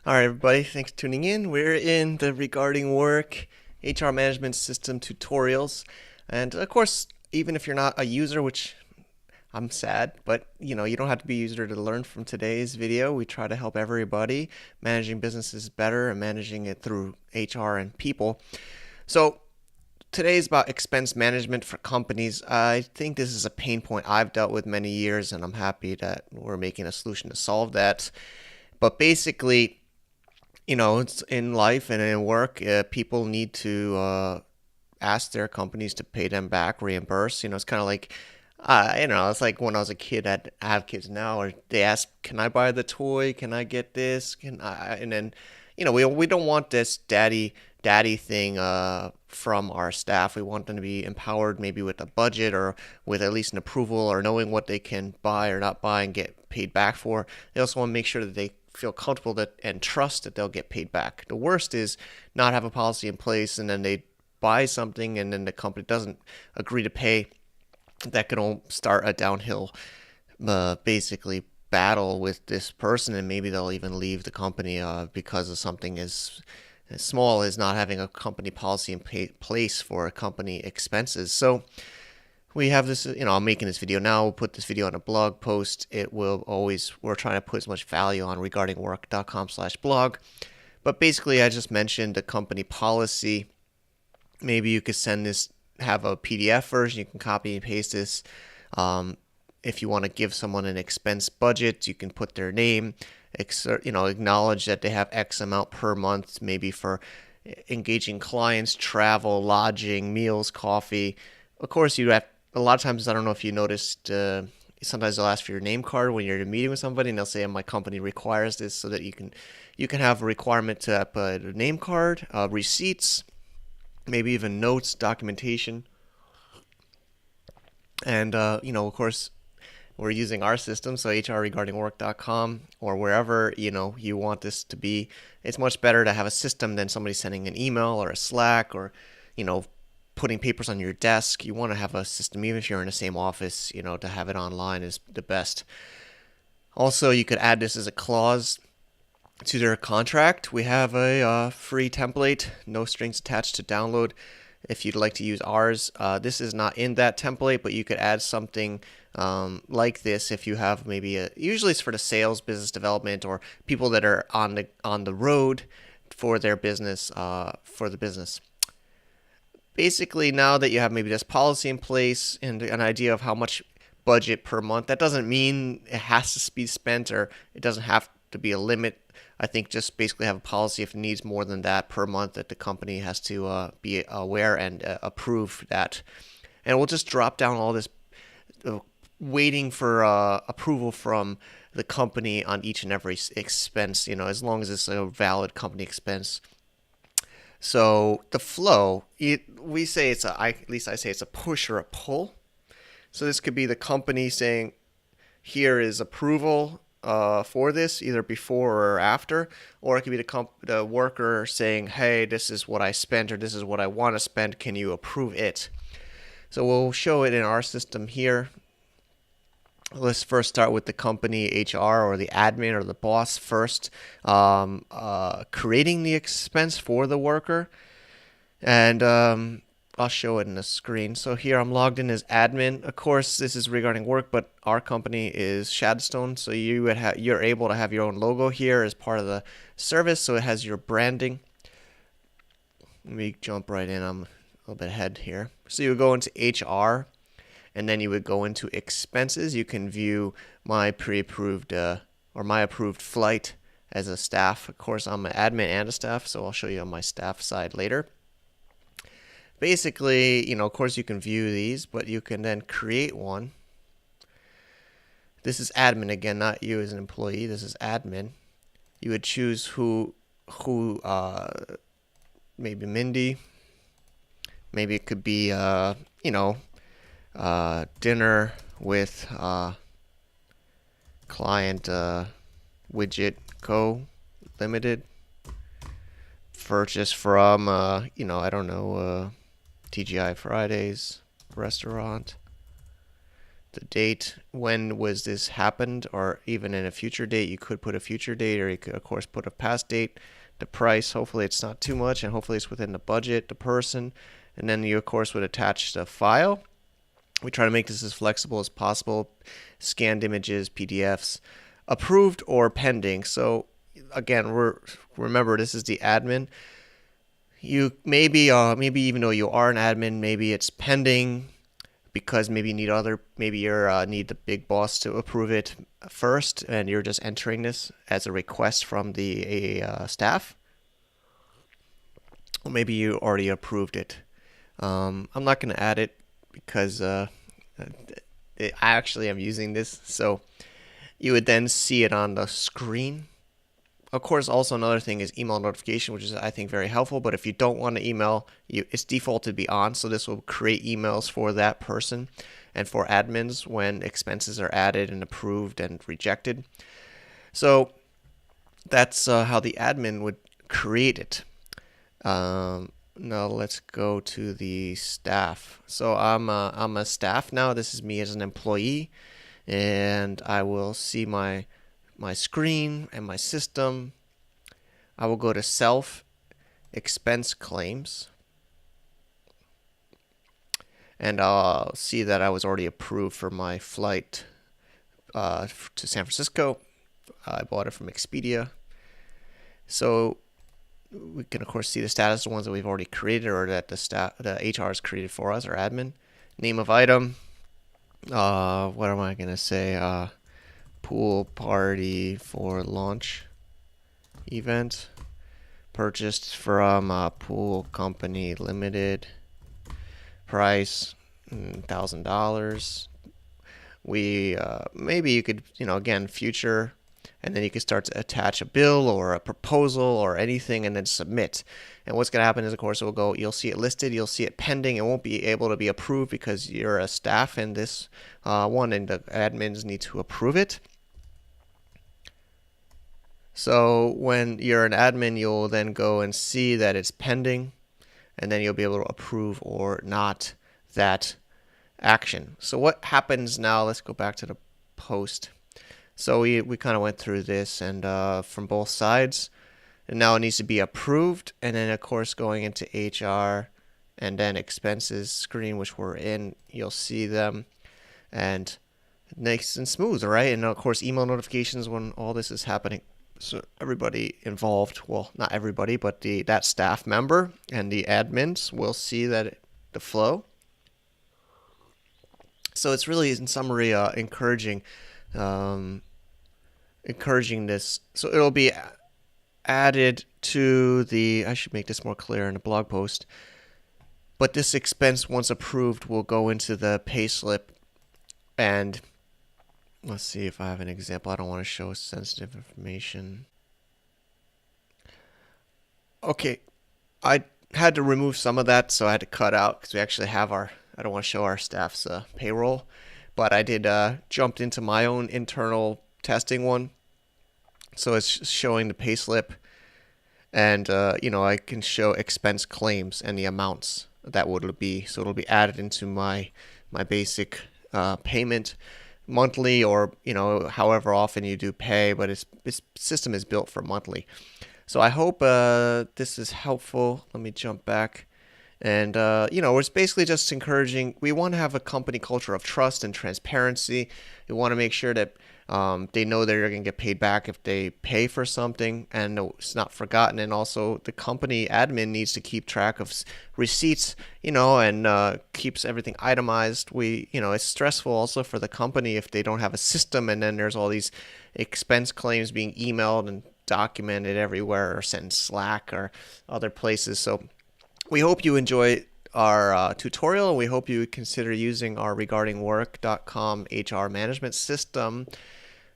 All right, everybody, thanks for tuning in. We're in the Regarding Work HR Management System tutorials. And of course, even if you're not a user, which I'm sad, but you don't have to be a user to learn from today's video. We try to help everybody managing businesses better and managing it through HR and people. So today is about expense management for companies. I think this is a pain point I've dealt with many years, and I'm happy that we're making a solution to solve that. But basically, it's in life and in work, people need to ask their companies to pay them back, reimburse. It's kind of like, it's like when I was a kid. I have kids now, or they ask, "Can I buy the toy? Can I get this? Can I?" And then, we don't want this daddy thing from our staff. We want them to be empowered, maybe with a budget or with at least an approval or knowing what they can buy or not buy and get paid back for. They also want to make sure that they feel comfortable that and trust that they'll get paid back. The worst is not have a policy in place and then they buy something and then the company doesn't agree to pay. That can all start a downhill, basically battle with this person, and maybe they'll even leave the company because of something as small as not having a company policy in place for company expenses. So we have this, I'm making this video now. We'll put this video on a blog post. We're trying to put as much value on regardingwork.com/blog. But basically, I just mentioned the company policy. Maybe you could have a PDF version. You can copy and paste this. If you want to give someone an expense budget, you can put their name, acknowledge that they have X amount per month, maybe for engaging clients, travel, lodging, meals, coffee. Of course, you have a lot of times. I don't know if you noticed. Sometimes they'll ask for your name card when you're in a meeting with somebody, and they'll say, "My company requires this," so that you can have a requirement to put a name card, receipts, maybe even notes, documentation, and of course, we're using our system, so hrregardingwork.com or wherever you want this to be. It's much better to have a system than somebody sending an email or a Slack or putting papers on your desk. You want to have a system, even if you're in the same office. To have it online is the best. Also, you could add this as a clause to their contract. We have a free template, no strings attached, to download if you'd like to use ours. This is not in that template, but you could add something like this if you have usually it's for the sales, business development, or people that are on the road for their business, for the business. Basically, now that you have maybe this policy in place and an idea of how much budget per month, that doesn't mean it has to be spent or it doesn't have to be a limit. I think just basically have a policy if it needs more than that per month, that the company has to be aware and approve that. And we'll just drop down all this waiting for approval from the company on each and every expense, as long as it's a valid company expense. So the flow, we say at least I say it's a push or a pull. So this could be the company saying, here is approval for this, either before or after, or it could be the worker saying, hey, this is what I spent, or this is what I want to spend, can you approve it? So we'll show it in our system here. Let's first start with the company HR or the admin or the boss first, creating the expense for the worker. And I'll show it in the screen. So here I'm logged in as admin. Of course, this is regarding work, but our company is Shadstone. So you're able to have your own logo here as part of the service. So it has your branding. Let me jump right in. I'm a little bit ahead here. So you would go into HR. And then you would go into expenses. You can view my pre-approved or my approved flight as a staff. Of course, I'm an admin and a staff, so I'll show you on my staff side later. Basically, of course you can view these, but you can then create one. This is admin again, not you as an employee. This is admin. You would choose who maybe Mindy. Maybe it could be, dinner with client Widget Co. Limited. Purchase from, I don't know, TGI Fridays restaurant. the date, when was this happened, or even in a future date, you could put a future date, or you could, of course, put a past date, the price. Hopefully, it's not too much, and hopefully, it's within the budget, the person. And then you, of course, would attach the file. We try to make this as flexible as possible. Scanned images, PDFs, approved or pending. So again, remember this is the admin. You maybe even though you are an admin, maybe it's pending because maybe you need the big boss to approve it first, and you're just entering this as a request from the staff. Or maybe you already approved it. I'm not going to add it because I actually am using this. So you would then see it on the screen. Of course, also another thing is email notification, which is, I think, very helpful. But if you don't want to email, it's default to be on. So this will create emails for that person and for admins when expenses are added and approved and rejected. So that's how the admin would create it. Now let's go to the staff. So I'm a staff now. This is me as an employee, and I will see my screen and my system. I will go to self expense claims, and I'll see that I was already approved for my flight to San Francisco. I bought it from Expedia. So we can, of course, see the status of the ones that we've already created or that the HR has created for us, or admin. Name of item. What am I going to say? Pool party for launch event. Purchased from Pool Company Limited. Price $1,000. We maybe you could, again, future. And then you can start to attach a bill or a proposal or anything and then submit. And what's going to happen is, of course, you'll see it listed, you'll see it pending. It won't be able to be approved because you're a staff in this one and the admins need to approve it. So when you're an admin, you'll then go and see that it's pending, and then you'll be able to approve or not that action. So what happens now, let's go back to the post. So we kind of went through this and from both sides, and now it needs to be approved, and then of course going into HR and then expenses screen, which we're in, you'll see them, and nice and smooth, right? And of course email notifications when all this is happening. So everybody involved, well, not everybody, but that staff member and the admins will see the flow. So it's really, in summary, encouraging this. So it'll be added to I should make this more clear in the blog post, but this expense, once approved, will go into the payslip. And let's see if I have an example. I don't want to show sensitive information. Okay, I had to remove some of that, so I had to cut out because we actually have I don't want to show our staff's payroll, but I did jumped into my own internal testing one. So it's showing the payslip, and I can show expense claims and the amounts that would be. So it'll be added into my basic payment monthly, or however often you do pay, but its system is built for monthly. So I hope this is helpful. Let me jump back. And, it's basically just encouraging. We want to have a company culture of trust and transparency. We want to make sure that they know they're going to get paid back if they pay for something, and it's not forgotten. And also the company admin needs to keep track of receipts, and keeps everything itemized. It's stressful also for the company if they don't have a system, and then there's all these expense claims being emailed and documented everywhere or sent in Slack or other places. So we hope you enjoy our tutorial, and we hope you consider using our regardingwork.com HR management system.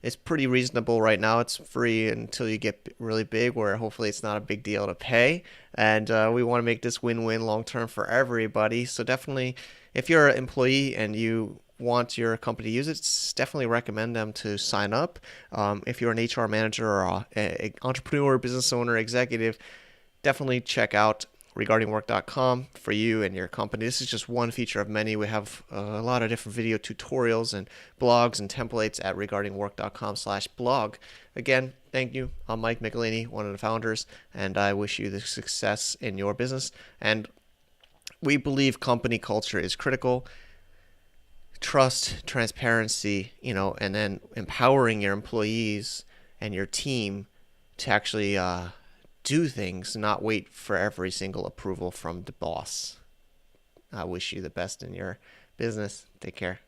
It's pretty reasonable right now. It's free until you get really big, where hopefully it's not a big deal to pay. And we want to make this win-win long-term for everybody. So definitely, if you're an employee and you want your company to use it, definitely recommend them to sign up. If you're an HR manager or an entrepreneur, business owner, executive, definitely check out regardingwork.com for you and your company. This is just one feature of many. We have a lot of different video tutorials and blogs and templates at regardingwork.com/blog. Again, thank you. I'm Mike Michelini, one of the founders, and I wish you the success in your business. And we believe company culture is critical. Trust, transparency, and then empowering your employees and your team to actually do things, not wait for every single approval from the boss. I wish you the best in your business. Take care.